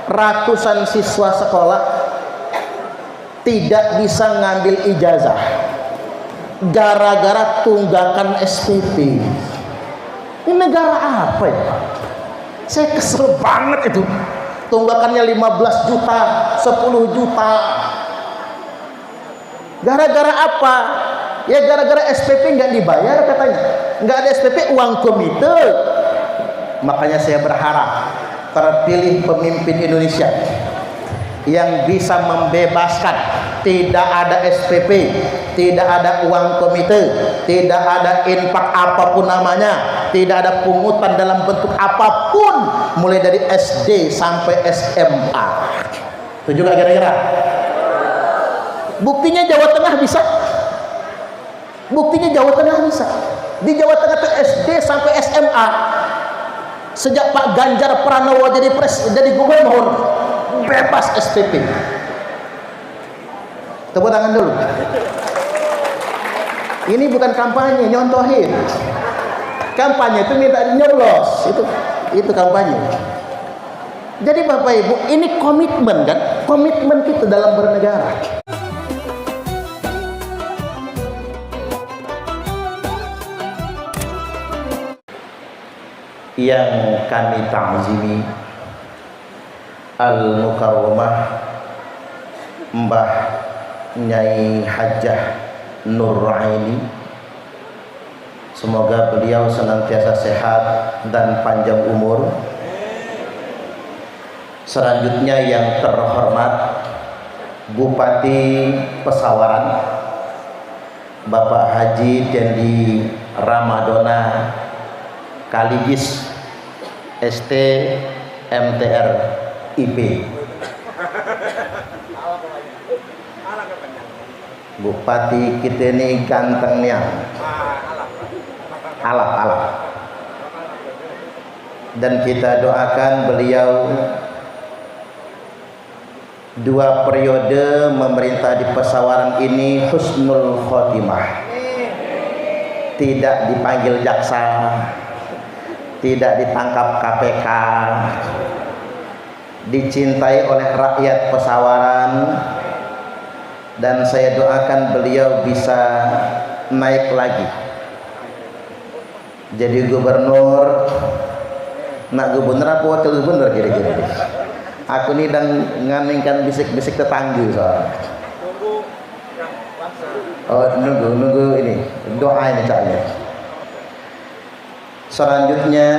ratusan siswa sekolah tidak bisa ngambil ijazah gara-gara tunggakan SPP. Ini negara apa ya Pak? Saya kesel banget itu. Tunggakannya 15 juta, 10 juta. Gara-gara apa? Ya gara-gara SPP nggak dibayar katanya. Nggak ada SPP, uang komite. Makanya saya berharap terpilih pemimpin Indonesia yang bisa membebaskan, tidak ada SPP, tidak ada uang komite, tidak ada infak apapun namanya, tidak ada pungutan dalam bentuk apapun, mulai dari SD sampai SMA. Itu juga kira-kira. Buktinya Jawa Tengah bisa. Buktinya Jawa Tengah bisa. Di Jawa Tengah itu SD sampai SMA. Sejak Pak Ganjar Pranowo jadi gubernur, bebas SPP. Tepuk tangan dulu. Ini bukan kampanye, nyontohin. Kampanye itu minta nyoblos, itu kampanye. Jadi Bapak Ibu, ini komitmen kan? Komitmen kita dalam bernegara. Yang kami ta'zimi Al-Mukarramah Mbah Nyai Hajjah Nur Aini, semoga beliau senantiasa sehat dan panjang umur. Selanjutnya yang terhormat Bupati Pesawaran Bapak Haji Dendi Ramadona Kaligis ST MTR IP. Bupati kita ini gantengnya alap. Dan kita doakan beliau 2 periode memerintah di Pesawaran ini husnul khotimah, tidak dipanggil jaksa, tidak ditangkap KPK, dicintai oleh rakyat Pesawaran, dan saya doakan beliau bisa naik lagi jadi gubernur. Nak gubernur apa wakil gubernur kira-kira? Aku nih dan nganingkan bisik-bisik tetangga soalnya. Oh, nunggu ini doa ini caranya. Selanjutnya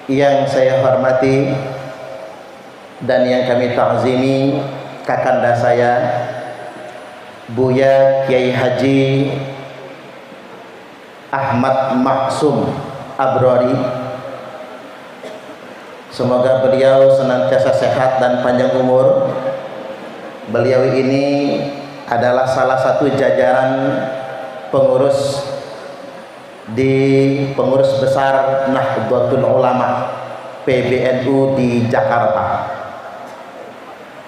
yang saya hormati dan yang kami ta'zimi kakanda saya Buya Kiai Haji Ahmad Maksum Abrori, semoga beliau senantiasa sehat dan panjang umur. Beliau ini adalah salah satu jajaran pengurus besar Nahdlatul Ulama PBNU di Jakarta.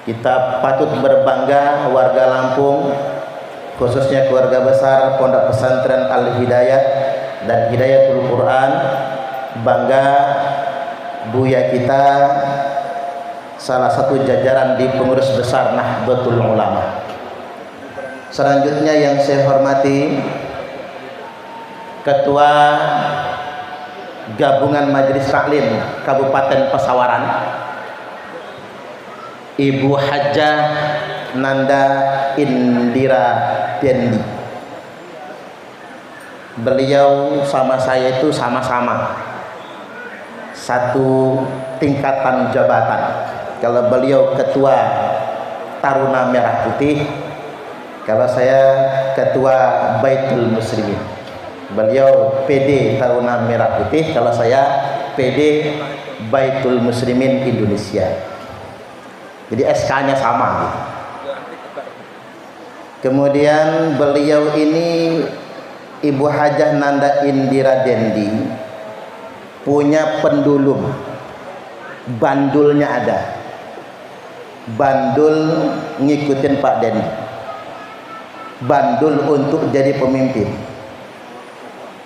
Kita patut berbangga warga Lampung, khususnya keluarga besar Pondok Pesantren Al-Hidayah dan Hidayatul Quran, bangga Buya kita salah satu jajaran di pengurus besar Nahdlatul Ulama. Selanjutnya yang saya hormati Ketua Gabungan Majelis Taklim Kabupaten Pesawaran, Ibu Hajjah Nanda Indira Dendi. Beliau sama saya itu sama-sama satu tingkatan jabatan. Kalau beliau Ketua Taruna Merah Putih, kalau saya Ketua Baitul Muslimin. Beliau PD Taruna Merah Putih, kalau saya PD Baitul Muslimin Indonesia. Jadi SK-nya sama gitu. Kemudian beliau ini Ibu Hajjah Nanda Indira Dendi punya pendulum, bandulnya ada, bandul ngikutin Pak Dendi, bandul untuk jadi pemimpin.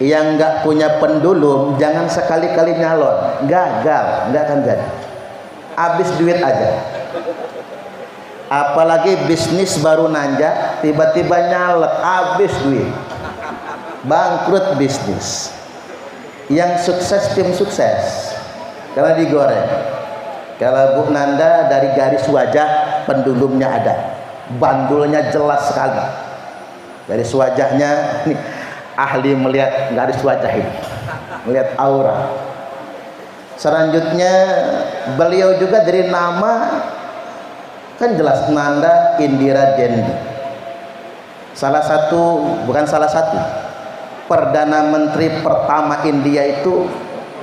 Yang nggak punya pendulum jangan sekali-kali nyalon, gagal, nggak akan jadi. habis duit aja. Apalagi bisnis baru nanjak, tiba-tiba nyalek, habis duit, bangkrut bisnis. Yang sukses tim sukses karena digoreng. Kalau Bu Nanda dari garis wajah pendulumnya ada, bandulnya jelas sekali. Garis wajahnya nih, ahli melihat garis wajah ini, melihat aura. Selanjutnya beliau juga dari nama kan jelas Nanda Indira Dendi. Salah satu, bukan salah satu, Perdana Menteri pertama India itu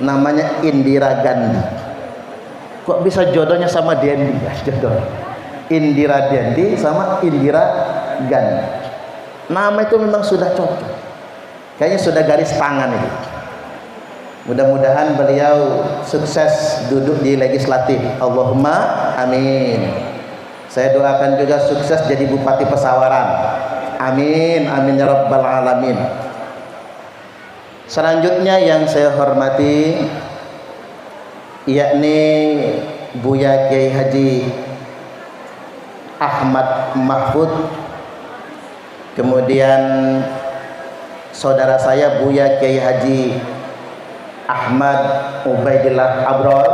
namanya Indira Gandhi. Kok bisa jodohnya sama Dendi? Jodoh Indira Dendi sama Indira Gandhi. Nama itu memang sudah cocok. Kayaknya sudah garis tangan itu. Mudah-mudahan beliau sukses duduk di legislatif. Allahumma amin. Saya doakan juga sukses jadi Bupati Pesawaran. Amin, amin ya rabbal alamin. Selanjutnya yang saya hormati yakni Buya Kiai Haji Ahmad Mahfud, kemudian saudara saya Buya Kiai Haji Ahmad Ubaidillah Abror,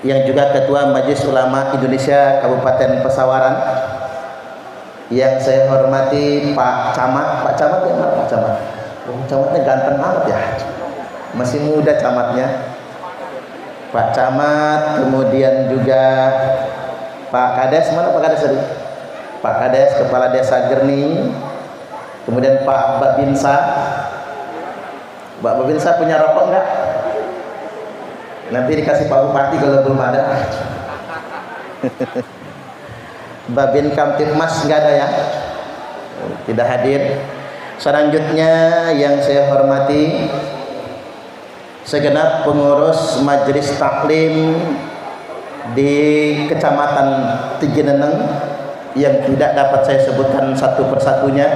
yang juga Ketua Majelis Ulama Indonesia Kabupaten Pesawaran. Yang saya hormati Pak Camat. Pak Camat ya, Pak Camat. Oh, camatnya ganteng amat ya, masih muda camatnya. Pak Camat, kemudian juga Pak Kades, mana Pak Kades tadi? Pak Kades, Kepala Desa Gerni, kemudian Pak Babinsa. Pak Babinsa punya rokok enggak? Nanti dikasih Pak Bupati kalau belum ada. Babin Kamtipmas enggak ada ya? Tidak hadir. Selanjutnya yang saya hormati segenap pengurus Majelis Taklim di Kecamatan Tigineneng yang tidak dapat saya sebutkan satu persatunya,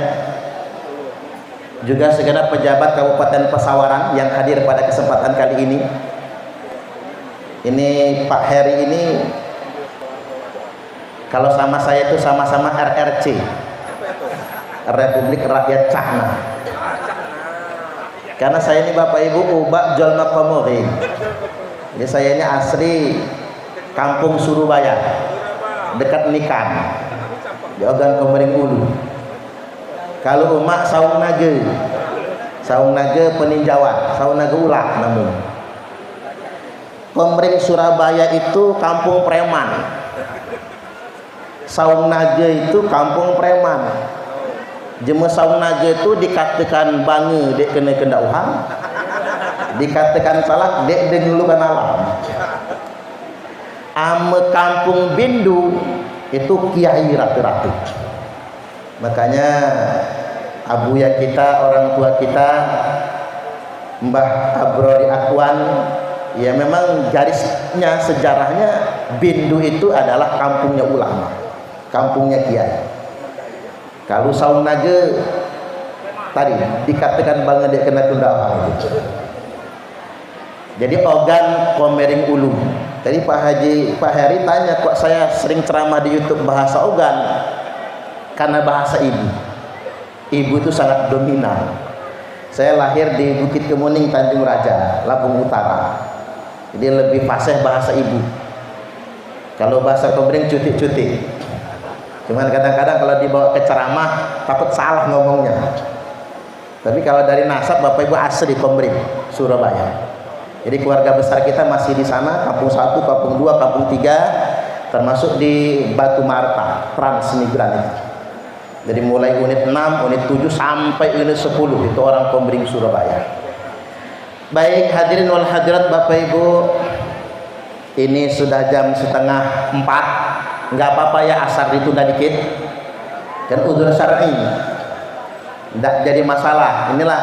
juga segenap pejabat Kabupaten Pesawaran yang hadir pada kesempatan kali ini. Ini Pak Heri ini kalau sama saya itu sama-sama RRC, Republik Rakyat Cahna. Karena saya ini Bapak Ibu ubak Jolma Komori. Jadi saya ini asli Kampung Surabaya, dekat Nikan, di Ogan Komering Ulu. Kalau umak Saung Nage peninjauan, Saung Nage ulah namun. Komering Surabaya itu kampung preman. Saung Nage itu kampung preman. Jema Saung Nage itu dikatakan bange dek kena kendauhan, dikatakan salah dek dengulukan alam. Ame kampung Bindu itu kiai ratu-ratu. Makanya abuya kita, orang tua kita, Mbah Abrori Akwan, ya memang garisnya sejarahnya Bindu itu adalah kampungnya ulama, kampungnya kiai. Kalau Saung Nage tadi dikatakan banget dia kena tunda. Jadi Ogan Komering Ulu. Tadi Pak Heri tanya, kok saya sering ceramah di YouTube bahasa Ogan? Karena bahasa ibu. Ibu itu sangat dominan. Saya lahir di Bukit Kemuning, Tanjung Raja, Lampung Utara. Jadi lebih fasih bahasa ibu. Kalau bahasa Komering cuti-cuti. Cuman kadang-kadang kalau dibawa ke ceramah takut salah ngomongnya. Tapi kalau dari nasab Bapak Ibu asli Komering, Surabaya. Jadi keluarga besar kita masih di sana, kampung 1, kampung 2, kampung 3, termasuk di Batu Marta, Transmigran itu. Jadi mulai unit 6, unit 7 sampai unit 10 itu orang Komering Surabaya. Baik hadirin wal hadirat Bapak Ibu, ini sudah jam setengah 4. Enggak apa-apa ya asar ditunda dikit, kan udzur syar'i, enggak jadi masalah. Inilah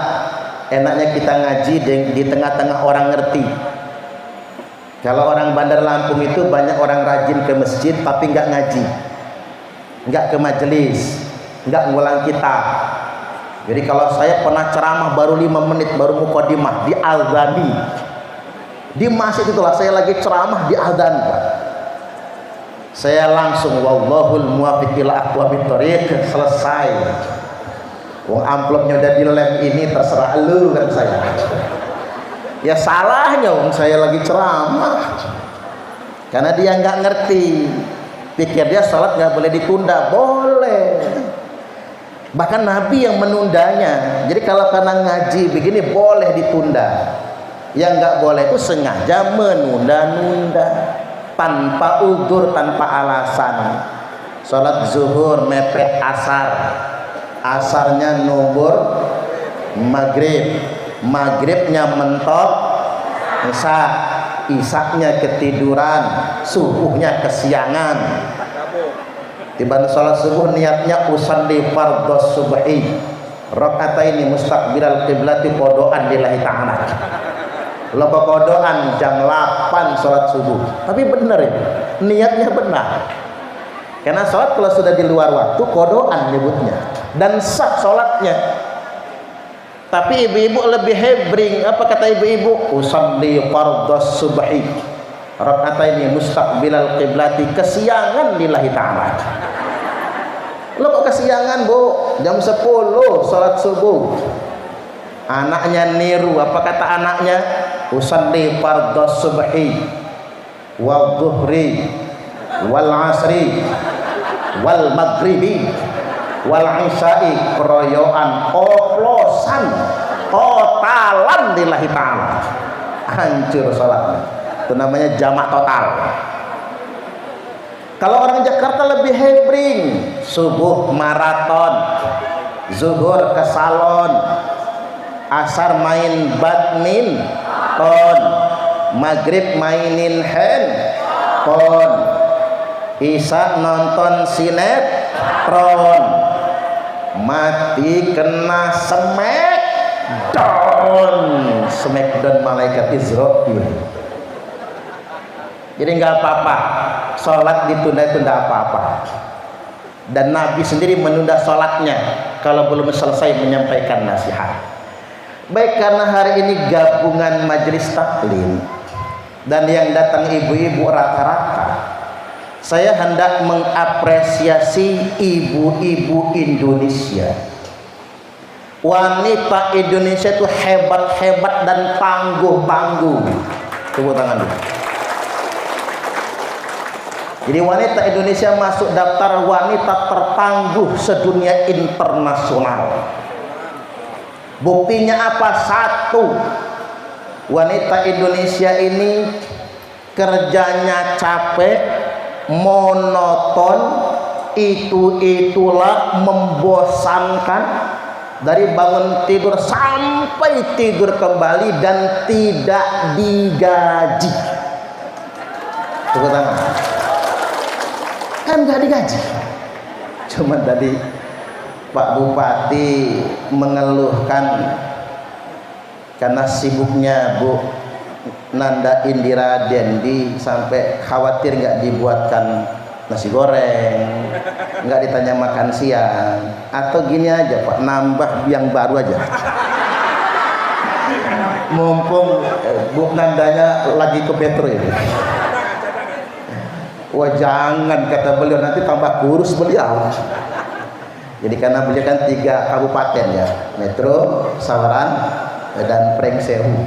enaknya kita ngaji di tengah-tengah orang ngerti. Kalau orang Bandar Lampung itu banyak orang rajin ke masjid tapi enggak ngaji, enggak ke majelis, enggak ngulang kitab. Jadi kalau saya pernah ceramah baru 5 menit baru mukadimah di Al-Ghani, Di masjid itulah saya lagi ceramah di adzan, Pak. Saya langsung wallahul muwaffiq ila aqwamit thoriq, selesai. Wong amplopnya udah dilem ini, terserah lu, kan saya. Ya salahnya wong saya lagi ceramah. Karena dia nggak ngerti. Pikir dia salat nggak boleh ditunda, boleh. Bahkan Nabi yang menundanya. Jadi kalau karena ngaji begini boleh ditunda. Yang nggak boleh itu sengaja menunda-nunda tanpa udzur, tanpa alasan. Salat zuhur mepet asar, asarnya nunggur maghrib, maghribnya mentok isya, isaknya ketiduran, subuhnya kesiangan. Tiba salat subuh niatnya usalli fardhos subhi rakaataini mustaqbilal qiblati qodoan lillahi ta'ala. Loko kodoan jam 8 sholat subuh, tapi benar ya, niatnya benar. Karena sholat kalau sudah di luar waktu kodoan nyebutnya dan sah sholatnya. Tapi ibu-ibu lebih hebring. Apa kata ibu-ibu? Usalli fardhos subhi raka'ataini mustaqbilal qiblati, kesiangan lillahi ta'ala. Lo kok kesiangan, Bu? Jam 10 sholat subuh. Anaknya niru. Apa kata anaknya? Usalli fardhos subhi wal dhuhri wal asri wal maghribi wal isya'i, keroyokan, oplosan, totalan lillahi ta'ala. Hancur salatnya. Itu namanya jamak total. Kalau orang Jakarta lebih hebring. Subuh maraton, zuhur ke salon, asar main badminton, maghrib mainin handphone, isya nonton sinetron, mati kena smackdown malaikat Israfil. Jadi nggak apa-apa sholat ditunda-tunda apa-apa. Dan Nabi sendiri menunda sholatnya kalau belum selesai menyampaikan nasihat. Baik, karena hari ini gabungan majelis taklim dan yang datang ibu-ibu rata-rata, saya hendak mengapresiasi ibu-ibu Indonesia. Wanita Indonesia itu hebat-hebat dan tangguh-tangguh. Tepuk tangan dulu. Jadi wanita Indonesia masuk daftar wanita tertangguh sedunia internasional. Buktinya apa? Satu, wanita Indonesia ini kerjanya capek, monoton, itulah membosankan, dari bangun tidur sampai tidur kembali dan tidak digaji. Tepuk tangan. Kan nggak digaji. Cuma tadi Pak Bupati mengeluhkan karena sibuknya Bu Nanda Indira Dendi sampai khawatir nggak dibuatkan nasi goreng, nggak ditanya makan siang, atau gini aja Pak, nambah yang baru aja. Mumpung Bu Nandanya lagi ke Metro ini. Wah jangan, kata beliau, nanti tambah kurus beliau. Jadi karena beliau kan 3 kabupaten ya, Metro, Sawaran, dan Prengsewu.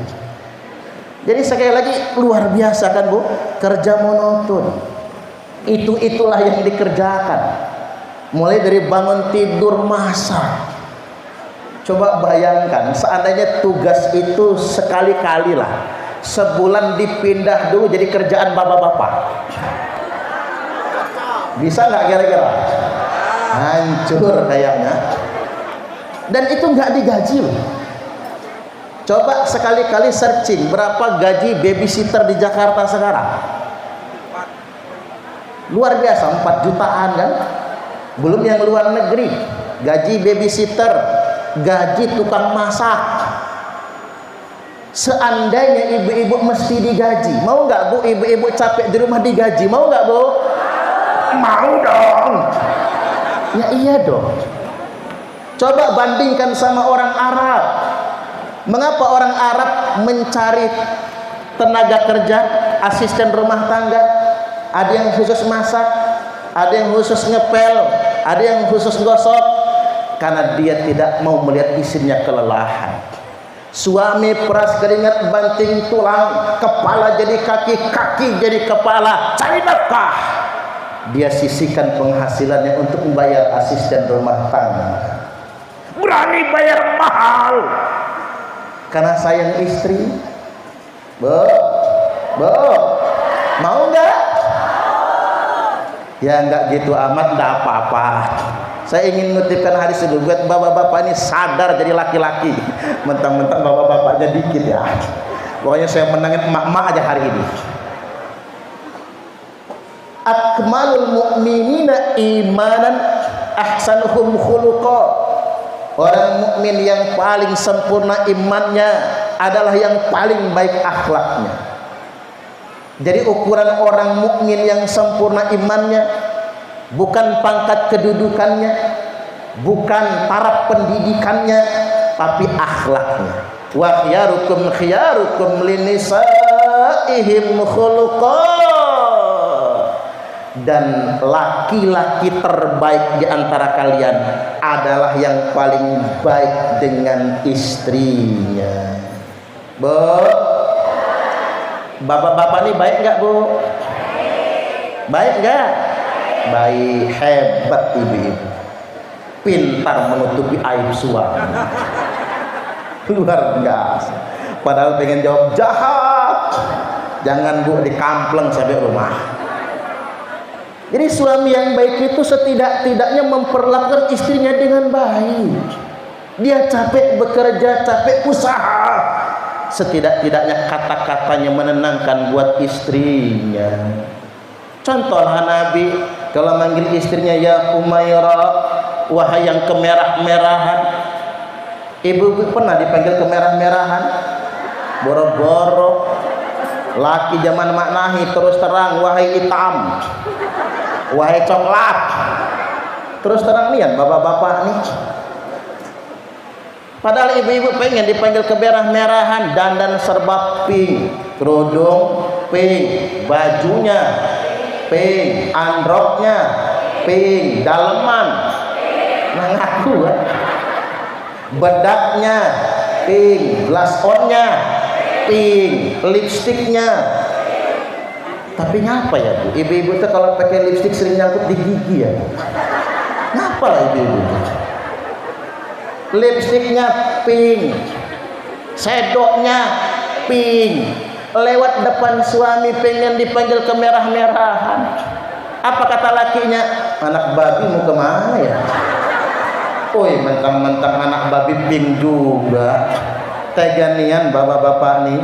Jadi sekali lagi luar biasa kan Bu, kerja monoton. Itulah yang dikerjakan. Mulai dari bangun tidur, masak. Coba bayangkan, seandainya tugas itu sekali-kali lah, sebulan dipindah dulu jadi kerjaan bapak-bapak. Bisa nggak kira-kira? Hancur kayaknya. Dan itu nggak digaji loh. Coba sekali-kali searching berapa gaji babysitter di Jakarta sekarang. Luar biasa, 4 jutaan kan. Belum yang luar negeri, gaji babysitter, gaji tukang masak. Seandainya ibu-ibu mesti digaji, mau nggak Bu? Ibu-ibu capek di rumah digaji, mau nggak Bu? Mau dong. Ya iya dong. Coba bandingkan sama orang Arab. Mengapa orang Arab mencari tenaga kerja, asisten rumah tangga, ada yang khusus masak, ada yang khusus ngepel, ada yang khusus gosok, karena dia tidak mau melihat istrinya kelelahan. Suami peras keringat banting tulang, kepala jadi kaki, kaki jadi kepala, cari nafkah. Dia sisihkan penghasilannya untuk membayar asisten rumah tangga. Berani bayar mahal karena sayang istri. Bo, mau nggak? Ya nggak gitu amat, nggak apa-apa. Saya ingin ngutipkan hadis itu buat bapak-bapak ini sadar jadi laki-laki. Mentang-mentang bapak-bapaknya dikit ya. Pokoknya saya menangin emak-emak aja hari ini. Akmalul mu'minina imanan ahsanuhum khuluqa. Orang mukmin yang paling sempurna imannya adalah yang paling baik akhlaknya. Jadi ukuran orang mukmin yang sempurna imannya bukan pangkat kedudukannya, bukan taraf pendidikannya, tapi akhlaknya. Wa khiyarukum khiyarukum linisaihim khuluqa. Dan laki-laki terbaik di antara kalian adalah yang paling baik dengan istrinya. Bu, bapak-bapak ini baik nggak bu? Baik nggak? Baik, hebat ibu-ibu, pintar menutupi aib suami, luar biasa. Padahal pengen jawab jahat, jangan bu, dikampleng sampai rumah. Jadi suami yang baik itu setidak-tidaknya memperlakukan istrinya dengan baik. Dia capek bekerja, capek usaha, setidak-tidaknya kata-katanya menenangkan buat istrinya. Contohlah Nabi kalau manggil istrinya ya Umairah, wahai yang kemerah-merahan. Ibu pernah dipanggil kemerah-merahan? Boro-boro. Laki zaman maknahi terus terang, wahai hitam, wahai coklat. Terus terang nih bapak-bapak nih. Padahal ibu-ibu pengen dipanggil kemerah-merahan, dandan serba pink, kerudung pink, bajunya pink, androknya pink, daleman nah ngaku kan? Bedaknya pink, blush onnya pink, lipstiknya. Tapi ngapa ya bu, ibu-ibu itu kalau pakai lipstik sering nyangkut di gigi ya. Ngapa lah ibu-ibu? Lipstiknya pink, sedoknya pink, lewat depan suami pengen dipanggil kemerah-merahan. Apa kata lakinya? Anak babi mau kemana ya? Oi, mentang-mentang anak babi pink juga. Teganian bapak-bapak nih.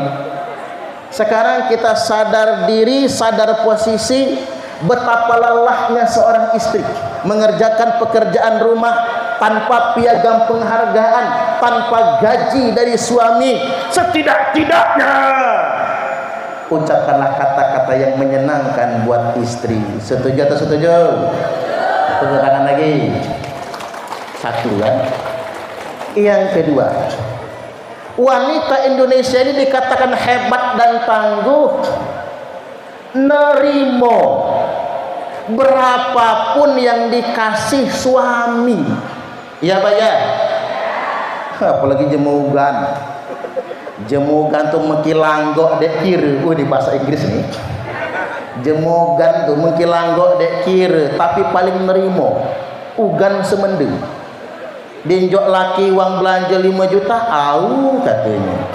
Sekarang kita sadar diri, sadar posisi, betapa lelahnya seorang istri mengerjakan pekerjaan rumah tanpa piagam penghargaan, tanpa gaji dari suami. Setidak-tidaknya ucapkanlah kata-kata yang menyenangkan buat istri. Setuju atau setuju? Tepuk tangan lagi. Satu kan. Yang kedua, wanita Indonesia ini dikatakan hebat dan tangguh, nerimo berapapun yang dikasih suami. Ya bayar. Apalagi jemugan tuh mengkilanggok dek kira. Di bahasa Inggris nih, jemugan tuh mengkilanggok dek kira, tapi paling nerimo ugan semendung. Dinjok laki uang belanja 5 juta, au katanya.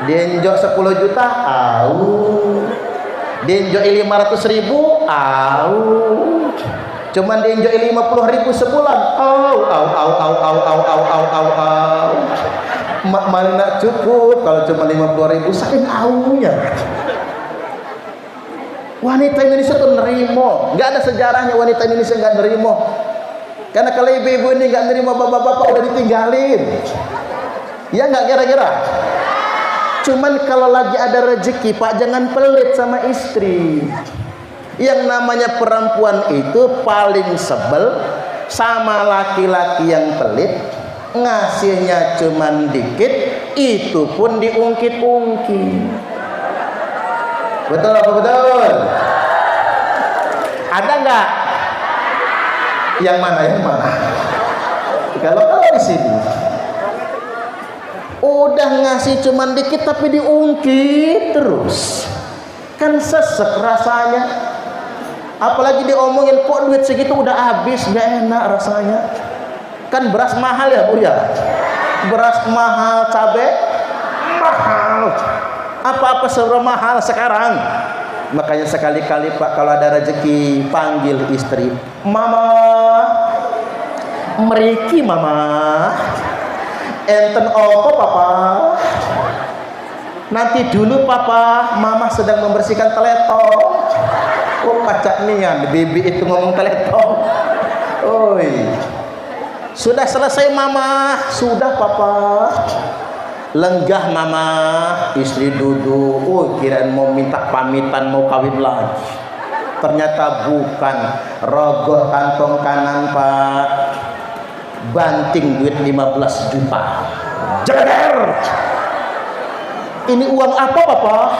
Dinjok 10 juta, au. Dinjok 500.000, au. Cuman dinjok 50.000 sebulan, au. Mak mana cukup kalau cuma 50.000, saking aunya. Wanita Indonesia tuh nerimo, nggak ada sejarahnya wanita Indonesia nggak nerimo. Karena kalau ibu-ibu ini nggak nerima, bapak-bapak udah ditinggalin. Ya nggak kira-kira? Cuman kalau lagi ada rezeki pak, jangan pelit sama istri. Yang namanya perempuan itu paling sebel sama laki-laki yang pelit, ngasihnya cuman dikit, itu pun diungkit-ungkit. Betul apa betul? Ada nggak? Yang mana? Yang mana? Kalau di sini udah ngasih cuman dikit tapi diungkit terus, kan sesek rasanya. Apalagi diomongin kok duit segitu udah habis, gak enak rasanya. Kan beras mahal ya Bu ya, beras mahal, cabai mahal, apa-apa serba mahal sekarang. Makanya sekali-kali Pak kalau ada rezeki panggil istri, mama, meriki mama, enten opo papa. Nanti dulu papa, mama sedang membersihkan teletong. Oh pacak nian, bibi itu ngomong teletong. Oi, sudah selesai mama, sudah papa. Lenggah mama, istri duduk. Oh kirain mau minta pamitan mau kawin lagi. Ternyata bukan, rogoh kantong kanan Pak, banting duit 15 juta. Jeger. Ini uang apa Papa?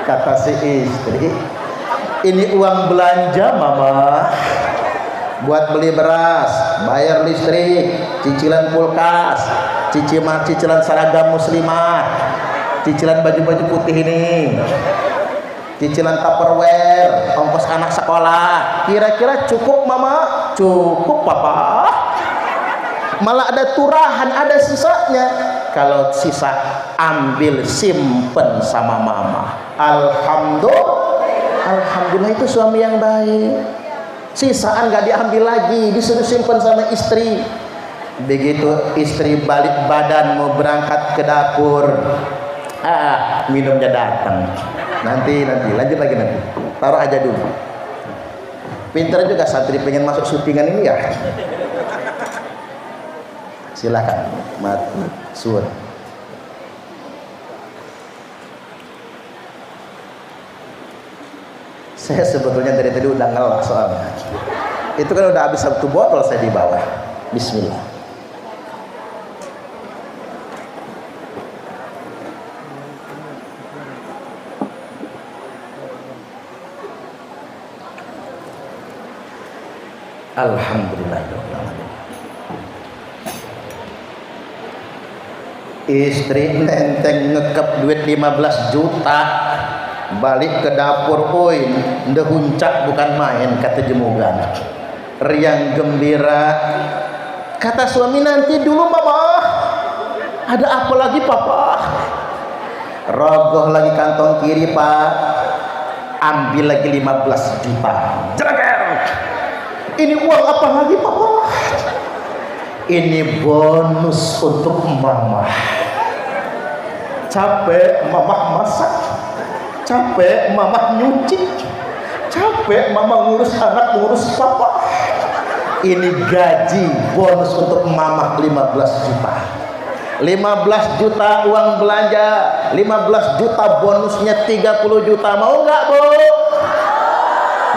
Kata si istri, ini uang belanja mama, buat beli beras, bayar listrik, cicilan kulkas, cicilan seragam muslimah, cicilan baju-baju putih ini, cicilan Tupperware, ongkos anak sekolah. Kira-kira cukup mama? Cukup Papa. Malah ada turahan, ada sisanya. Kalau sisa ambil simpen sama mama. Alhamdulillah itu suami yang baik. Sisaan gak diambil lagi, disuruh simpen sama istri. Begitu istri balik badan mau berangkat ke dapur, minumnya datang. Nanti lanjut lagi nanti. Taruh aja dulu. Pinter juga santri pengen masuk syutingan ini ya. Silakan, mati sur. Saya sebetulnya dari tadi udah ngelak soalnya. Itu kan udah habis 1 botol saya di bawah. Bismillah. Alhamdulillah. Istri nenteng ngekep duit 15 juta, balik ke dapur, oi ndehuncak bukan main, kata jemugan. Riang gembira. Kata suami, nanti dulu mama, ada apa lagi papa? Rogoh lagi kantong kiri Pak, ambil lagi 15 juta. Jereger. Ini uang apa lagi papa? Ini bonus untuk mama. Capek mama masak, capek mama nyuci, capek mama ngurus anak, ngurus papa. Ini gaji bonus untuk mama 15 juta. 15 juta uang belanja, 15 juta bonusnya 30 juta. Mau nggak Bu?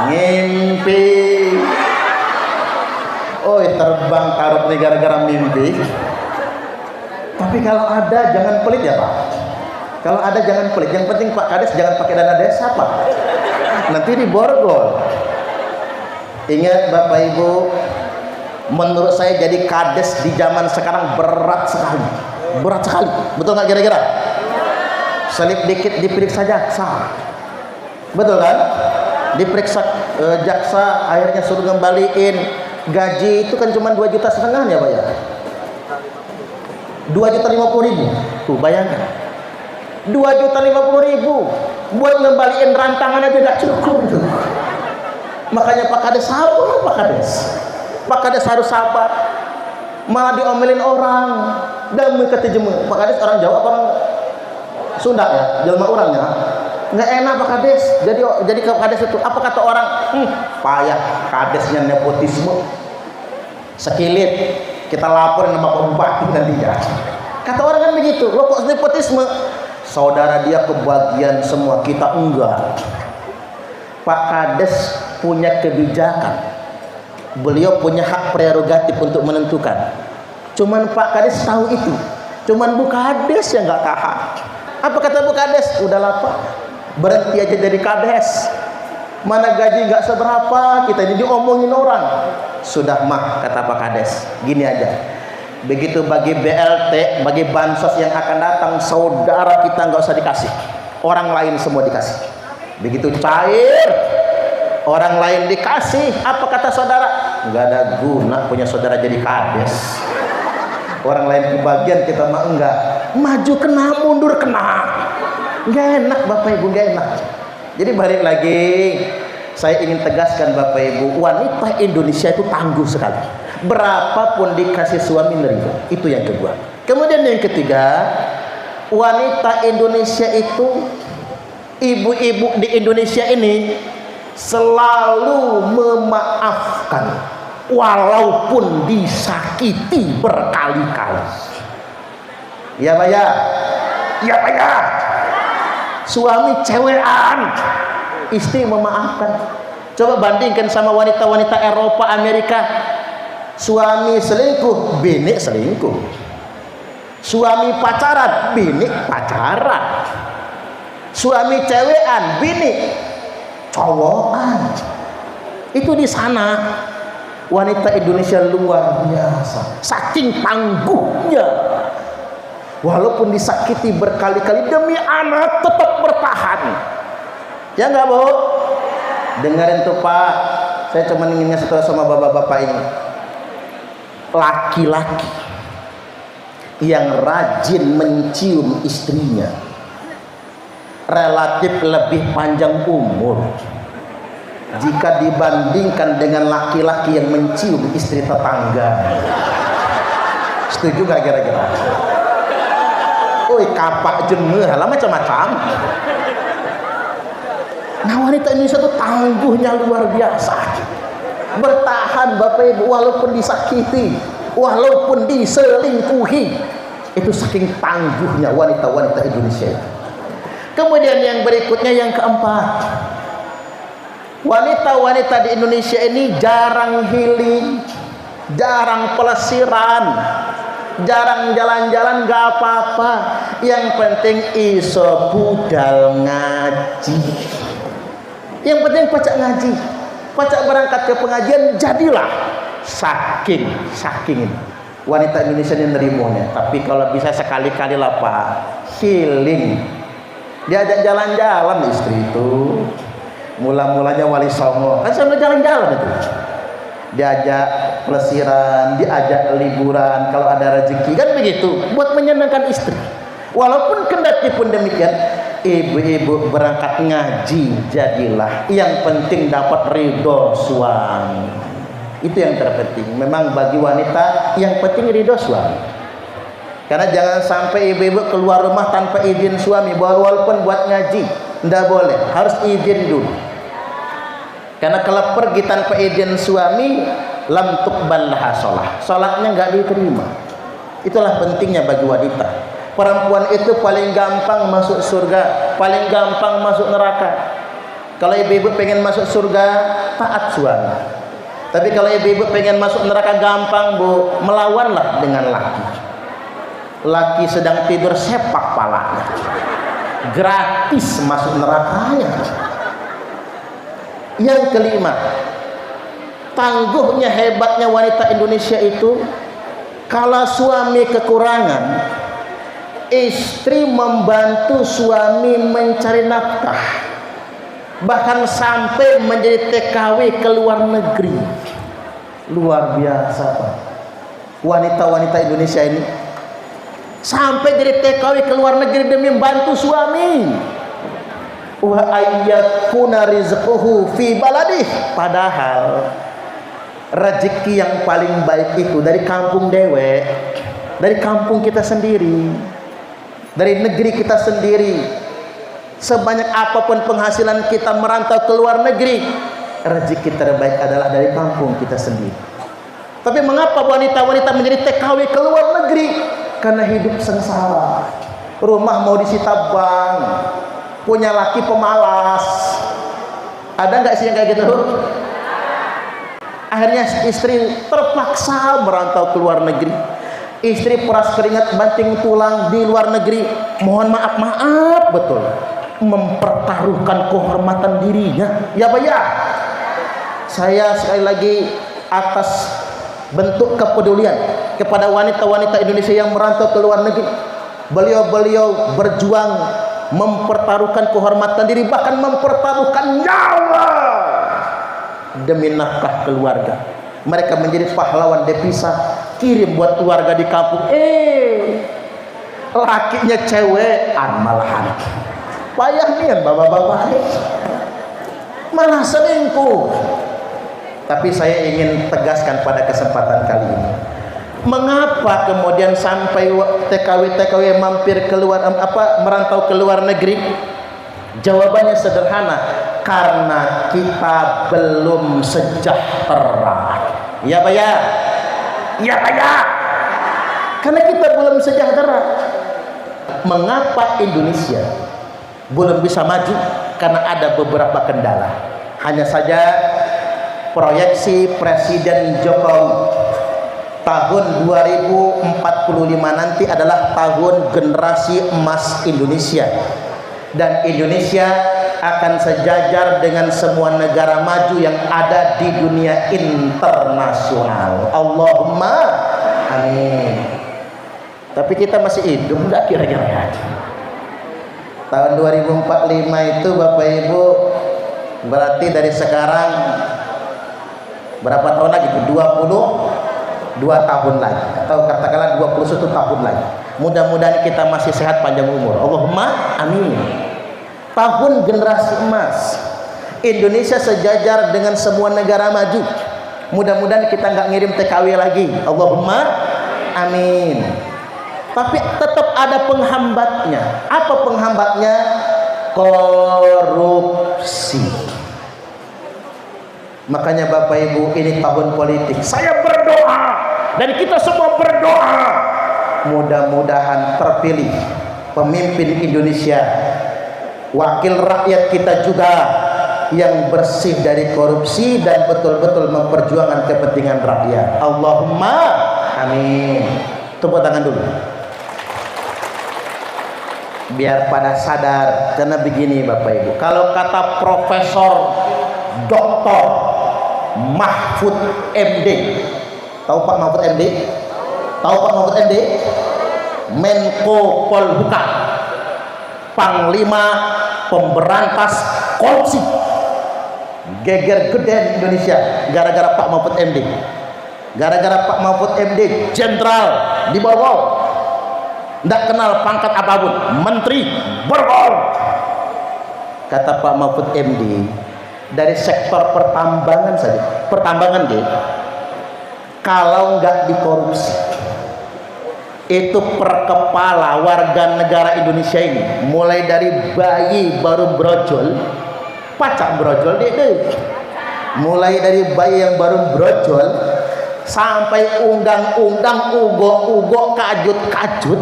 Ngimpi. Oh terbang taruh nih gara-gara mimpi. Tapi kalau ada jangan pelit ya Pak. Kalau ada jangan pelit. Yang penting Pak Kades jangan pakai dana desa Pak. Nanti diborgol. Ingat Bapak Ibu, menurut saya jadi Kades di zaman sekarang berat sekali. Berat sekali. Betul nggak kira-kira? Selip dikit diperiksa jaksa. Betul kan? Diperiksa jaksa, akhirnya suruh ngembaliin. Gaji itu kan cuma 2,5 juta ya Pak ya. 2.050.000. Tuh bayangkan. 2.050.000 buat ngembaliin rantangan aja gak cukup. Makanya Pak Kades sabar, Pak Kades. Pak Kades harus sabar. Malah diomelin orang. Demi ketejemu. Pak Kades orang Jawa apa orang Sunda ya? Jelma orangnya. Nggak enak Pak Kades. Jadi Pak Kades itu apa kata orang? Payah Kadesnya nepotisme. Sekilit kita laporin sama Pak Bupati nantinya. Kata orang kan begitu. Lo kok nepotisme? Saudara dia kebagian semua, kita enggak. Pak Kades punya kebijakan. Beliau punya hak prerogatif untuk menentukan. Cuman Pak Kades tahu itu. Cuman Bu Kades yang nggak tahan. Apa kata Bu Kades? Udahlah Pak, berhenti aja jadi kades. Mana gaji nggak seberapa, kita ini diomongin orang. Sudah mah, kata Pak Kades, gini aja, begitu bagi BLT, bagi bansos yang akan datang, saudara kita nggak usah dikasih, orang lain semua dikasih. Begitu cair, orang lain dikasih, apa kata saudara? Nggak ada guna punya saudara jadi kades. Orang lain kebagian, kita mah enggak. Maju kena, mundur kena, nggak enak Bapak Ibu, nggak enak. Jadi balik lagi, saya ingin tegaskan Bapak Ibu, wanita Indonesia itu tangguh sekali. Berapapun dikasih suami nerima. Itu yang kedua. Kemudian yang ketiga, wanita Indonesia itu, ibu-ibu di Indonesia ini selalu memaafkan walaupun disakiti berkali-kali. Ya Pak ya? Ya Pak ya? Suami cewekan, istri memaafkan. Coba bandingkan sama wanita-wanita Eropa, Amerika. Suami selingkuh, bini selingkuh. Suami pacaran, bini pacaran. Suami cewekan, bini cowokan. Itu di sana. Wanita Indonesia luar biasa, saking tangguhnya. Walaupun disakiti berkali-kali demi anak tetap bertahan. Ya enggak Bu? Dengerin tuh Pak, saya cuma ingin ngasih tahu sama bapak-bapak ini. Laki-laki yang rajin mencium istrinya relatif lebih panjang umur jika dibandingkan dengan laki-laki yang mencium istri tetangga. Setuju gak kira-kira? Oi kapak jemeh lah macam-macam. Nah wanita Indonesia itu tangguhnya luar biasa, bertahan Bapak Ibu walaupun disakiti, walaupun diselingkuhi. Itu saking tangguhnya wanita-wanita Indonesia. Kemudian yang berikutnya, yang keempat, wanita-wanita di Indonesia ini jarang healing, jarang pelesiran, jarang jalan-jalan, gak apa-apa. Yang penting iso budal ngaji. Yang penting pacak ngaji, pacak berangkat ke pengajian, jadilah. Saking wanita Indonesia ini nerimanya. Tapi kalau bisa sekali-kali lah Pak, healing. Diajak jalan-jalan istri itu. Mula-mulanya Wali Songo kan sambil jalan-jalan itu. Diajak pelesiran, diajak liburan kalau ada rezeki, kan begitu, buat menyenangkan istri. Walaupun kendati pun demikian, ibu-ibu berangkat ngaji, jadilah. Yang penting dapat ridho suami. Itu yang terpenting. Memang bagi wanita yang penting ridho suami. Karena jangan sampai ibu-ibu keluar rumah tanpa izin suami, walaupun buat ngaji, tidak boleh, harus izin dulu. Karena kalau pergi tanpa izin suami, lam tuqbal laha shalah, salatnya enggak diterima. Itulah pentingnya bagi wanita. Perempuan itu paling gampang masuk surga, paling gampang masuk neraka. Kalau ibu-ibu pengen masuk surga, taat suami. Tapi kalau ibu-ibu pengen masuk neraka, gampang Bu, melawanlah dengan laki. Laki sedang tidur, sepak palanya, gratis masuk nerakanya. Yang kelima, tangguhnya, hebatnya wanita Indonesia itu, kalau suami kekurangan, istri membantu suami mencari nafkah, bahkan sampai menjadi TKW ke luar negeri. Luar biasa Pak, wanita-wanita Indonesia ini sampai jadi TKW ke luar negeri demi membantu suami. Wa ayyakuna rizquhu fi baladih, padahal rezeki yang paling baik itu dari kampung dewe, dari kampung kita sendiri, dari negeri kita sendiri. Sebanyak apapun penghasilan kita merantau ke luar negeri, rezeki terbaik adalah dari kampung kita sendiri. Tapi mengapa wanita-wanita menjadi TKW ke luar negeri? Karena hidup sengsara, rumah mau disita bank, punya laki pemalas. Ada nggak sih yang kayak gitu? Akhirnya istri terpaksa merantau ke luar negeri. Istri peras keringat banting tulang di luar negeri. Mohon maaf betul. mempertaruhkan kehormatan dirinya. Ya Pak ya, saya sekali lagi atas bentuk kepedulian kepada wanita-wanita Indonesia yang merantau ke luar negeri. Beliau-beliau berjuang mempertaruhkan kehormatan diri, bahkan mempertaruhkan nyawa demi nafkah keluarga. Mereka menjadi pahlawan devisa, kirim buat keluarga di kampung. Lakinya cewekan malahan. Payah nih bapak-bapak malah selingkuh. Tapi saya ingin tegaskan pada kesempatan kali ini, mengapa kemudian sampai TKW mampir keluar merantau ke luar negeri? Jawabannya sederhana, karena kita belum sejahtera. Ya Pak ya? Ya Pak ya? Karena kita belum sejahtera. Mengapa Indonesia belum bisa maju? Karena ada beberapa kendala. Hanya saja proyeksi Presiden Jokowi tahun 2045 nanti adalah tahun generasi emas Indonesia, dan Indonesia akan sejajar dengan semua negara maju yang ada di dunia internasional. Allahumma amin. Tapi kita masih hidup enggak kira-kira ya? Tahun 2045 itu Bapak Ibu, berarti dari sekarang berapa tahun lagi? 22 tahun lagi, atau katakanlah 21 tahun lagi. Mudah-mudahan kita masih sehat panjang umur. Allahumma amin. Tahun generasi emas, Indonesia sejajar dengan semua negara maju. Mudah-mudahan kita nggak ngirim TKW lagi. Allahumma amin. Tapi tetap ada penghambatnya. Apa penghambatnya? Korupsi. Makanya Bapak Ibu, ini tahun politik. Saya berdoa dan kita semua berdoa, mudah-mudahan terpilih pemimpin Indonesia, wakil rakyat kita juga yang bersih dari korupsi dan betul-betul memperjuangkan kepentingan rakyat. Allahumma amin. Tepuk tangan dulu biar pada sadar. Karena begini Bapak Ibu, kalau kata Profesor Dr. Mahfud MD, tahu Pak Mahfud MD? Tahu Pak Mahfud MD? Menko Polhukam, Panglima Pemberantas Korupsi. Geger gede Indonesia gara-gara Pak Mahfud MD. Gara-gara Pak Mahfud MD jenderal di bawah, tidak kenal pangkat apapun, menteri bergol. Kata Pak Mahfud MD, dari sektor pertambangan saja, pertambangan deh, kalau nggak dikorupsi, itu per kepala warga negara Indonesia ini, mulai dari bayi baru brojol, pacak brojol deh, mulai dari bayi yang baru brojol sampai undang-undang ugo-ugo kajut-kajut,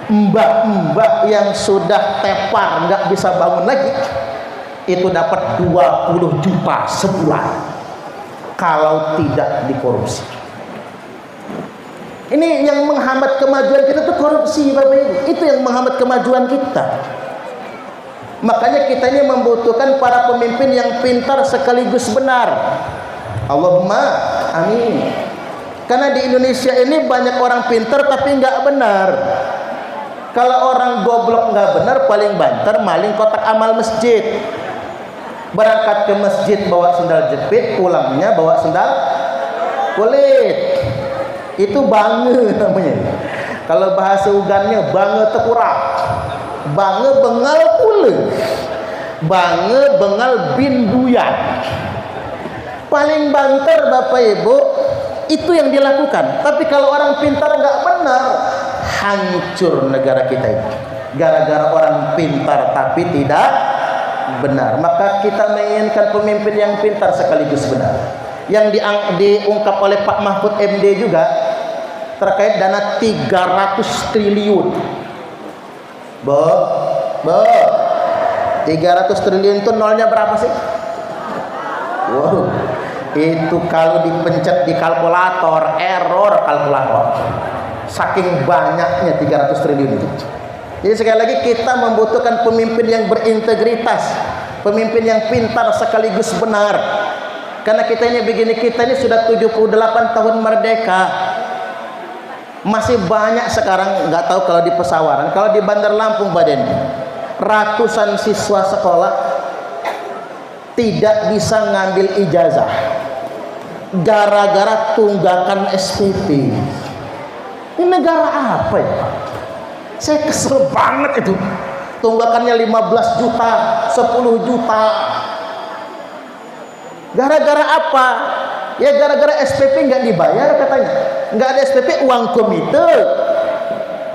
mbak-mbak yang sudah tepar nggak bisa bangun lagi, itu dapat 20 juta sebulan kalau tidak dikorupsi. Ini yang menghambat kemajuan kita tuh korupsi Bapak Ibu. Itu yang menghambat kemajuan kita. Makanya kita ini membutuhkan para pemimpin yang pintar sekaligus benar. Allahumma amin. Karena di Indonesia ini banyak orang pintar tapi nggak benar. Kalau orang goblok nggak benar, paling banter maling kotak amal masjid. Berangkat ke masjid bawa sendal jepit, pulangnya bawa sendal kulit. Itu bange namanya. Kalau bahasa ugannya bange tekurak, bange bengal pule, bange bengal bin buyan. Paling banter Bapak Ibu, itu yang dilakukan. Tapi kalau orang pintar nggak benar, hancur negara kita itu. Gara-gara orang pintar tapi tidak benar. Maka kita menginginkan pemimpin yang pintar sekaligus benar. Yang diungkap oleh Pak Mahfud MD juga terkait dana 300 triliun. 300 triliun itu nolnya berapa sih? Wow, itu kalau dipencet di kalkulator, error kalkulator. Saking banyaknya 300 triliun itu. Jadi sekali lagi kita membutuhkan pemimpin yang berintegritas, pemimpin yang pintar sekaligus benar. Karena kita ini begini, kita ini sudah 78 tahun merdeka. Masih banyak sekarang, nggak tahu kalau di Pesawaran, kalau di Bandar Lampung Baden, ratusan siswa sekolah tidak bisa ngambil ijazah gara-gara tunggakan SPP. Ini negara apa ya Pak? Saya kesel banget itu. Tunggakannya 15 juta, 10 juta. Gara-gara apa? Ya gara-gara SPP nggak dibayar katanya. Nggak ada SPP, uang komite.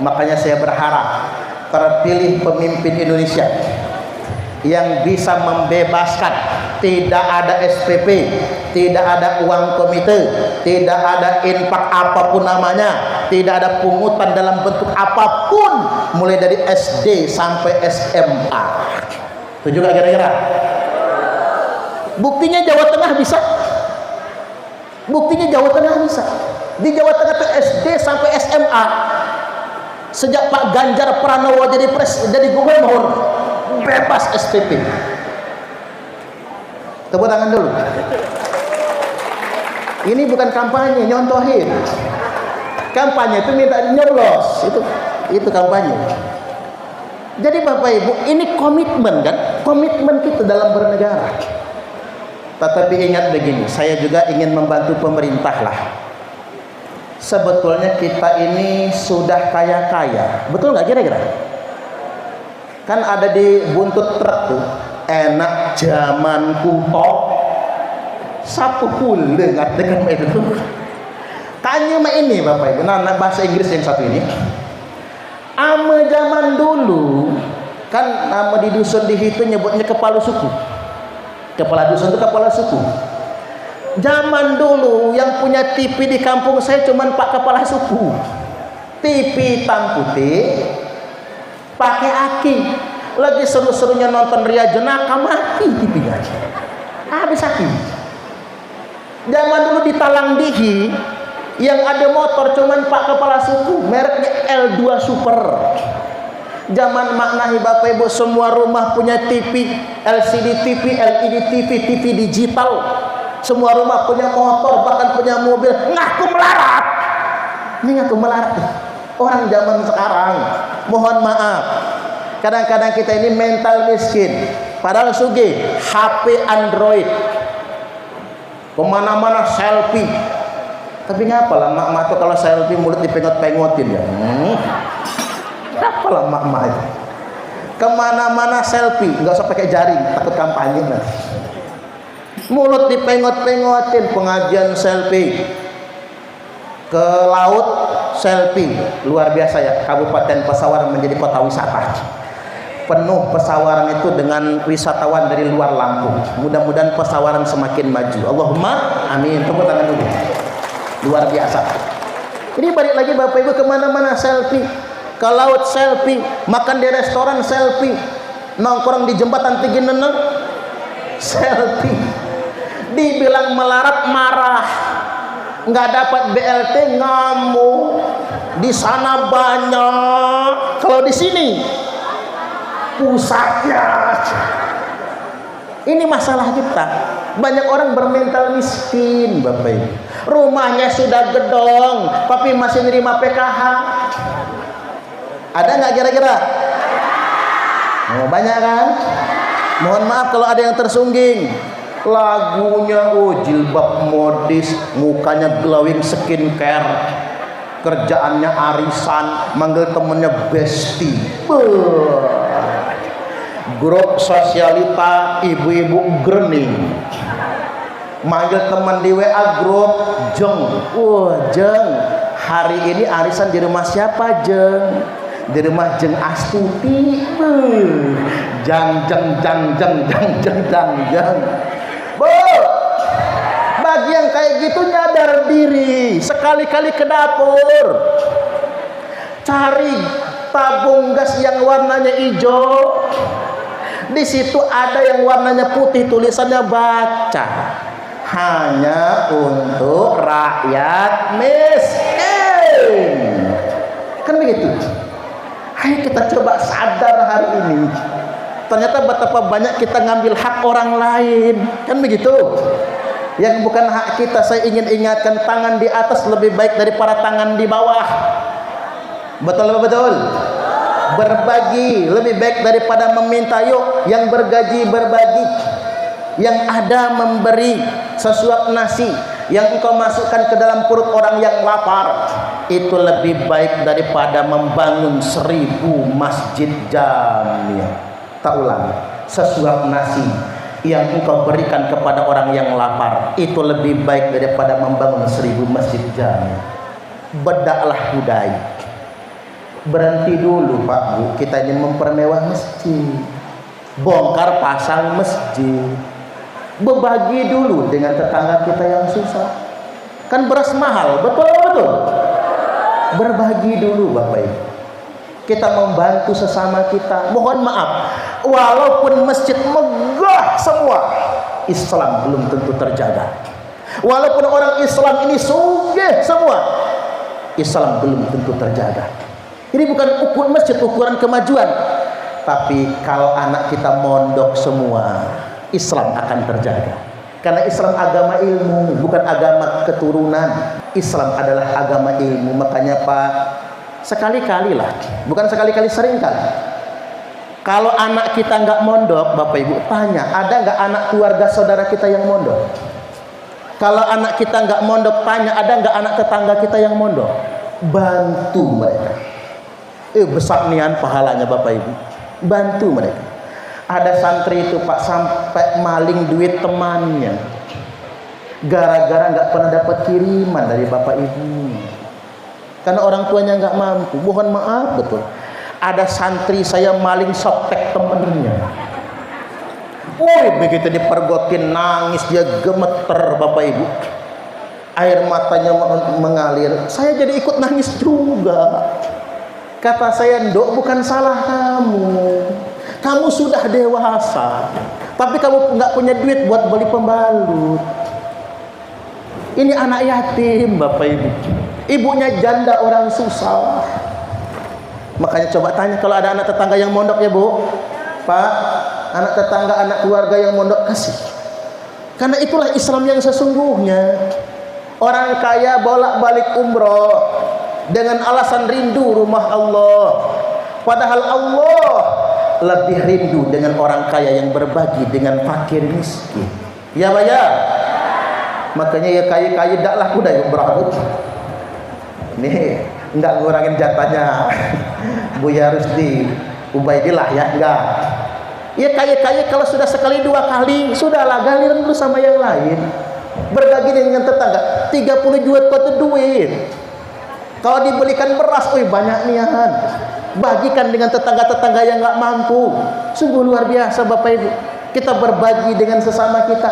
Makanya saya berharap terpilih pemimpin Indonesia yang bisa membebaskan, tidak ada SPP, tidak ada uang komite, tidak ada infak apapun namanya, tidak ada pungutan dalam bentuk apapun, mulai dari SD sampai SMA. Itu juga kira-kira. Buktinya Jawa Tengah bisa. Buktinya Jawa Tengah bisa. Di Jawa Tengah itu SD sampai SMA. Sejak Pak Ganjar Pranowo jadi gubernur, bebas SPP. Tepuk tangan dulu. Ini bukan kampanye, nyontohin. Kampanye itu minta nyoblos, itu kampanye. Jadi Bapak Ibu, ini komitmen kan? Komitmen kita dalam bernegara. Tetapi ingat begini, saya juga ingin membantu pemerintah lah. Sebetulnya kita ini sudah kaya-kaya, betul nggak kira-kira? Kan ada di buntut truk tuh, enak zaman kuto, sapu pule ngatakan itu. Tanya mah ini Bapak Ibu, nah bahasa Inggris yang satu ini. Ame zaman dulu, kan nama di dusun di itu nyebutnya kepala suku. Kepala dusun itu kepala suku. Zaman dulu yang punya TV di kampung saya cuman Pak Kepala Suku. TV hitam putih, pakai aki. Lagi seru-serunya nonton Ria Jenaka, mati TV-nya. Habis aki. Zaman dulu di Talangdihi yang ada motor cuman Pak Kepala Suku, mereknya L2 Super. Zaman maknahi Bapak Ibu, semua rumah punya TV, LCD TV, LED TV, TV digital. Semua rumah punya motor, bahkan punya mobil. Ngaku melarat. Ini ngaku melarat. Orang zaman sekarang, mohon maaf, kadang-kadang kita ini mental miskin. Padahal sugih, HP Android, kemana-mana selfie. Tapi ngapalah mak-mak tuh kalau selfie mulut dipengot-pengotin ya. Ngapalah mak-mak itu. Kemana-mana selfie, nggak usah pakai jaring, takut kampanye nanti. Mulut dipengot-pengotin, pengajian selfie, ke laut selfie, luar biasa ya. Kabupaten Pesawaran menjadi kota wisata, penuh Pesawaran itu dengan wisatawan dari luar Lampung. Mudah-mudahan Pesawaran semakin maju, Allahumma amin. Tepuk tangan dulu. Luar biasa. Ini balik lagi Bapak Ibu, kemana-mana selfie, ke laut selfie, makan di restoran selfie, nongkrong di jembatan Tinggi Neneng selfie. Dibilang melarat marah, nggak dapat BLT ngamuk. Di sana banyak, kalau di sini pusatnya. Ini masalah kita. Banyak orang bermental miskin Bapak Ibu. Rumahnya sudah gedong, tapi masih nerima PKH. Ada nggak kira-kira? Oh, banyak kan? Mohon maaf kalau ada yang tersungging. Lagunya jilbab modis, mukanya glowing skincare, kerjaannya arisan, manggil temennya bestie. Grup sosialita ibu-ibu grening, manggil teman di WA grup Jeng. Jeng, hari ini arisan di rumah siapa Jeng? Di rumah Jeng Astuti. Jang. Bu, bagi yang kayak gitu nyadar diri, sekali-kali ke dapur, cari tabung gas yang warnanya hijau. Di situ ada yang warnanya putih, tulisannya baca, hanya untuk rakyat miskin. Kan begitu. Ayo kita coba sadar hari ini. Ternyata betapa banyak kita ngambil hak orang lain, kan begitu? Yang bukan hak kita. Saya ingin ingatkan, tangan di atas lebih baik daripada tangan di bawah. Betul betul. Berbagi lebih baik daripada meminta. Yuk, yang bergaji berbagi, yang ada memberi sesuap nasi yang engkau masukkan ke dalam perut orang yang lapar, itu lebih baik daripada membangun 1000 masjid jamiah. Tak ulang, sesuap nasi yang engkau berikan kepada orang yang lapar itu lebih baik daripada membangun 1000 masjid jamiah. Bedaklah budaya. Berhenti dulu Pak Bu, kita ini mempermewah masjid, bongkar pasang masjid. Berbagi dulu dengan tetangga kita yang susah. Kan beras mahal, betul betul. Berbagi dulu Bapak Ibu. Kita membantu sesama kita. Mohon maaf, walaupun masjid megah semua, Islam belum tentu terjaga. Walaupun orang Islam ini sugih semua, Islam belum tentu terjaga. Ini bukan ukuran masjid, ukuran kemajuan. Tapi kalau anak kita mondok semua, Islam akan terjaga. Karena Islam agama ilmu, bukan agama keturunan. Islam adalah agama ilmu. Makanya Pak, sekali-kali lah, bukan sekali-kali, sering kali, kalau anak kita nggak mondok, Bapak Ibu tanya, ada nggak anak keluarga saudara kita yang mondok? Kalau anak kita nggak mondok, tanya, ada nggak anak tetangga kita yang mondok? Bantu mereka. Besar nian pahalanya Bapak Ibu. Bantu mereka. Ada santri itu Pak, sampai maling duit temannya, gara-gara nggak pernah dapat kiriman dari Bapak Ibu. Karena orang tuanya nggak mampu. Mohon maaf betul. Ada santri saya maling softtek temennya. Begitu dipergokin nangis, dia gemeter Bapak Ibu. Air matanya mengalir. Saya jadi ikut nangis juga. Kata saya, Ndok, bukan salah kamu. Kamu sudah dewasa, tapi kamu nggak punya duit buat beli pembalut. Ini anak yatim Bapak Ibu. Ibunya janda orang susah. Makanya coba tanya kalau ada anak tetangga yang mondok ya Bu, Pak, anak tetangga, anak keluarga yang mondok, kasih. Karena itulah Islam yang sesungguhnya. Orang kaya bolak-balik umroh dengan alasan rindu rumah Allah. Padahal Allah lebih rindu dengan orang kaya yang berbagi dengan fakir miskin. Ya Pak ya. Makanya ya kaya-kaya daklah kuda yang berabut. Nih, enggak ngurangin jatahnya Buya Rusdi Ubaidillah ya, enggak. Ya kaya-kaya kalau sudah sekali dua kali, sudahlah galiran dulu sama yang lain. Berbagi dengan tetangga, 30 juta itu duit. Kalau dibelikan beras, banyak niat. Bagikan dengan tetangga-tetangga yang enggak mampu. Sungguh luar biasa Bapak Ibu. Kita berbagi dengan sesama kita.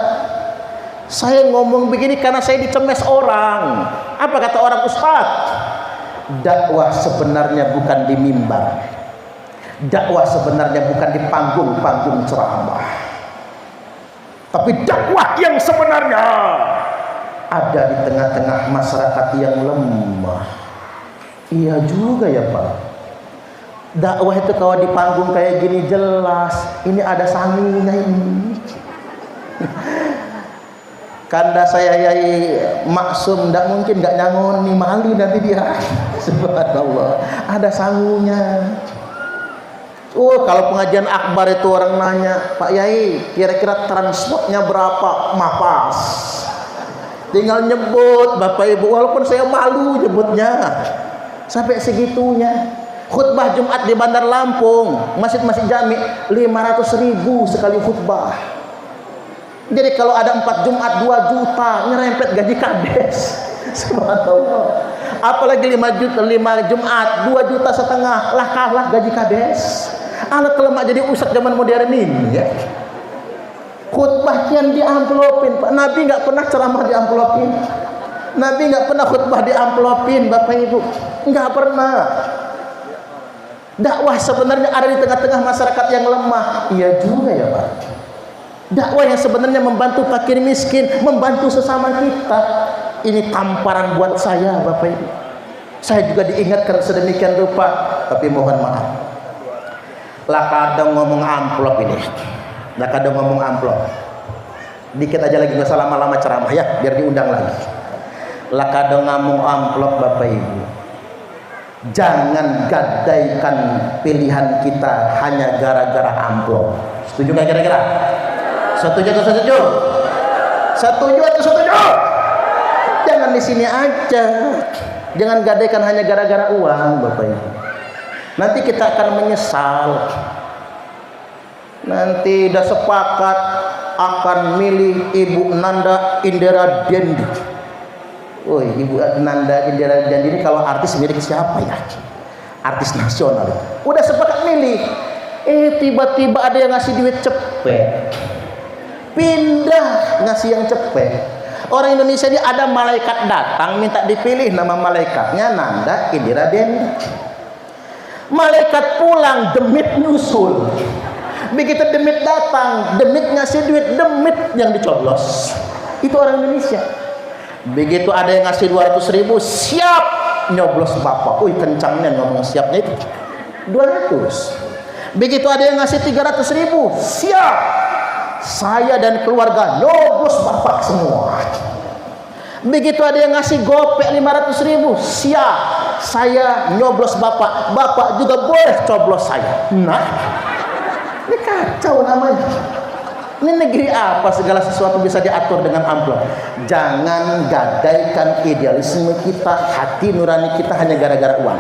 Saya ngomong begini karena saya dicemes orang. Apa kata orang ustaz? Dakwah sebenarnya bukan di mimbar. Dakwah sebenarnya bukan di panggung-panggung ceramah. Tapi dakwah yang sebenarnya ada di tengah-tengah masyarakat yang lemah. Iya juga ya Pak. Dakwah itu kalau di panggung kayak gini jelas. Ini ada sanginya ini. Kanda saya Yai Maksum tidak mungkin nggak nyangoni, malu nanti dia. Subhanallah, ada sangunya. Kalau pengajian akbar itu orang nanya, Pak Yai kira-kira transportnya berapa? Mapas. Tinggal nyebut Bapak Ibu, walaupun saya malu nyebutnya. Sampai segitunya. Khutbah Jumat di Bandar Lampung, masjid-masjid jami 500.000 sekali khutbah. Jadi kalau ada 4 Jumat 2 juta, nyerempet gaji kades. Subhanallah. Apalagi 5 Jumat 2,5 juta, lah kalah gaji kades. Anak kelemak jadi ustaz zaman modern ini ya. Khutbah kian diamplopin Pak. Nabi nggak pernah ceramah diamplopin. Nabi nggak pernah khutbah diamplopin Bapak Ibu. Nggak pernah. Dakwah sebenarnya ada di tengah-tengah masyarakat yang lemah. Iya juga ya Pak. Dakwah yang sebenarnya membantu fakir miskin, membantu sesama kita. Ini tamparan buat saya Bapak Ibu. Saya juga diingatkan sedemikian rupa, tapi mohon maaf. Lah kadang ngomong amplop ini. Lah kadang ngomong amplop. Dikit aja lagi, nggak usah lama-lama ceramah ya, biar diundang lagi. Lah kadang ngomong amplop Bapak Ibu. Jangan gadaikan pilihan kita hanya gara-gara amplop. Setuju nggak kira-kira? Setuju atau setuju? Setuju atau setuju? Jangan di sini aja. Jangan gadaikan hanya gara-gara uang, Bapak Ibu. Nanti kita akan menyesal. Nanti udah sepakat akan milih Ibu Nanda Indira Dendi. Oh, Ibu Nanda Indira Dendi ini kalau artis milik siapa ya? Artis nasional. Udah sepakat milih. Tiba-tiba ada yang ngasih duit cepet. Pindah ngasih yang cepet. Orang Indonesia ini ada malaikat datang minta dipilih, nama malaikatnya Nanda Indira Dendi. Malaikat pulang, demit nyusul. Begitu demit datang, demit ngasih duit, demit yang dicoblos. Itu orang Indonesia. Begitu ada yang ngasih 200.000, siap nyoblos bapak. Wih, kencangnya ngomong siapnya itu 200. Begitu ada yang ngasih 300.000, siap saya dan keluarga nyoblos bapak semua. Begitu ada yang ngasih gopek 500.000, siap saya nyoblos bapak. Bapak juga boleh coblos saya. Nah, ini kacau namanya. Ini negeri apa segala sesuatu bisa diatur dengan amplop? Jangan gadaikan idealisme kita, hati nurani kita hanya gara-gara uang.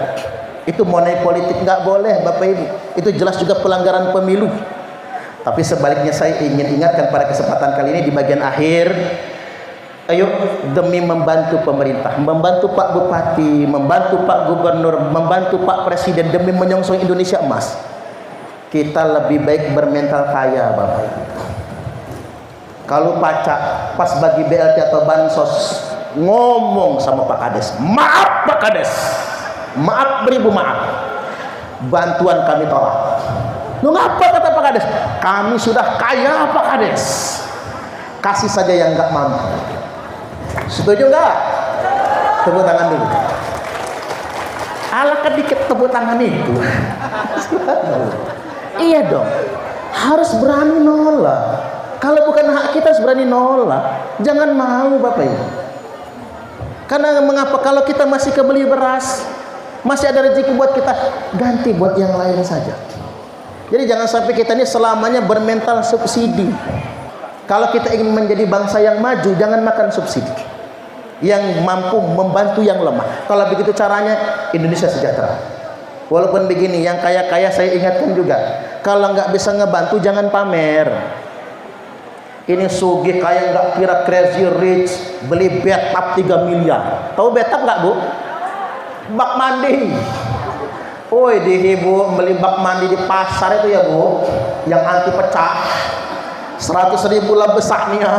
Itu money politik nggak boleh, Bapak Ibu. Itu jelas juga pelanggaran pemilu. Tapi sebaliknya saya ingin ingatkan pada kesempatan kali ini di bagian akhir, ayo demi membantu pemerintah, membantu Pak Bupati, membantu Pak Gubernur, membantu Pak Presiden demi menyongsong Indonesia emas. Kita lebih baik bermental kaya, Bapak Ibu. Kalau pacak pas bagi BLT atau bansos ngomong sama Pak Kades, maaf Pak Kades, maaf beribu maaf, bantuan kami tolak. Lu ngapa kata Pak Kades? Kami sudah kaya Pak Kades. Kasih saja yang nggak mampu. Setuju nggak? Tepuk tangan dulu. Ala kedikit tepuk tangan itu. Iya dong. Harus berani nolak. Kalau bukan hak kita harus berani nolak. Jangan mau Bapak Ibu. Karena mengapa kalau kita masih kebeli beras, masih ada rezeki buat kita, ganti buat yang lain saja. Jadi jangan sampai kita ini selamanya bermental subsidi. Kalau kita ingin menjadi bangsa yang maju, jangan makan subsidi. Yang mampu membantu yang lemah. Kalau begitu caranya, Indonesia sejahtera. Walaupun begini, yang kaya-kaya saya ingatkan juga, kalau nggak bisa ngebantu, jangan pamer. Ini sugih kaya nggak kira crazy rich, beli bathtub 3 miliar. Tahu bathtub nggak Bu? Bak mandi. Woi, Ibu beli bak mandi di pasar itu ya Bu, yang anti pecah, 100.000 lah besarnya.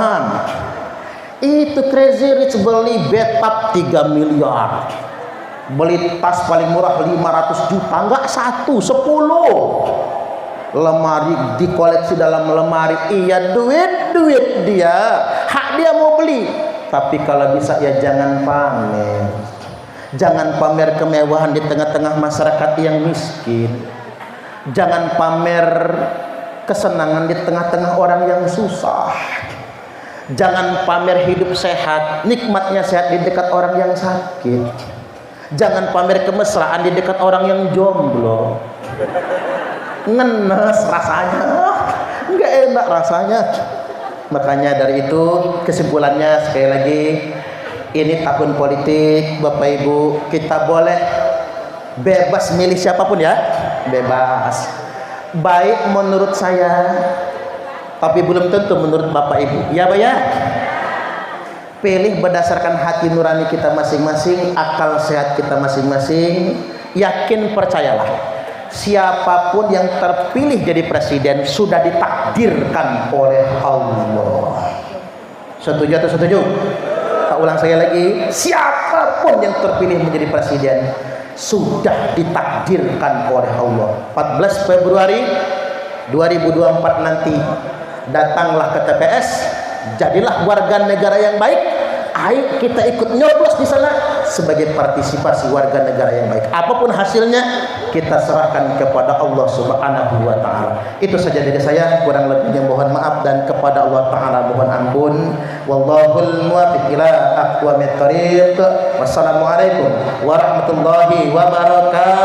Itu crazy rich beli bathtub 3 miliar. Beli tas paling murah 500 juta, enggak 1, 10. Lemari dikoleksi dalam lemari. Iya, duit dia, hak dia mau beli. Tapi kalau bisa ya jangan pamer. Jangan pamer kemewahan di tengah-tengah masyarakat yang miskin. Jangan pamer kesenangan di tengah-tengah orang yang susah. Jangan pamer hidup sehat, nikmatnya sehat di dekat orang yang sakit. Jangan pamer kemesraan di dekat orang yang jomblo. Ngenes rasanya, nggak enak rasanya. Makanya dari itu kesimpulannya sekali lagi, ini tahun politik Bapak Ibu, kita boleh bebas milih siapapun ya, bebas. Baik menurut saya, tapi belum tentu menurut Bapak Ibu. Ya Pak ya. Pilih berdasarkan hati nurani kita masing-masing, akal sehat kita masing-masing. Yakin, percayalah, siapapun yang terpilih jadi presiden sudah ditakdirkan oleh Allah. Setuju atau setuju? Tak ulang saya lagi, siapapun yang terpilih menjadi presiden sudah ditakdirkan oleh Allah. 14 Februari 2024 nanti datanglah ke TPS, jadilah warga negara yang baik, ayo kita ikut nyoblos di sana sebagai partisipasi warga negara yang baik. Apapun hasilnya kita serahkan kepada Allah Subhanahu wa taala. Itu saja dari saya, kurang lebihnya mohon maaf dan kepada Allah taala mohon ampun. Wallahul muwaffiq ila aqwamit thoriq. Wassalamualaikum warahmatullahi wabarakatuh.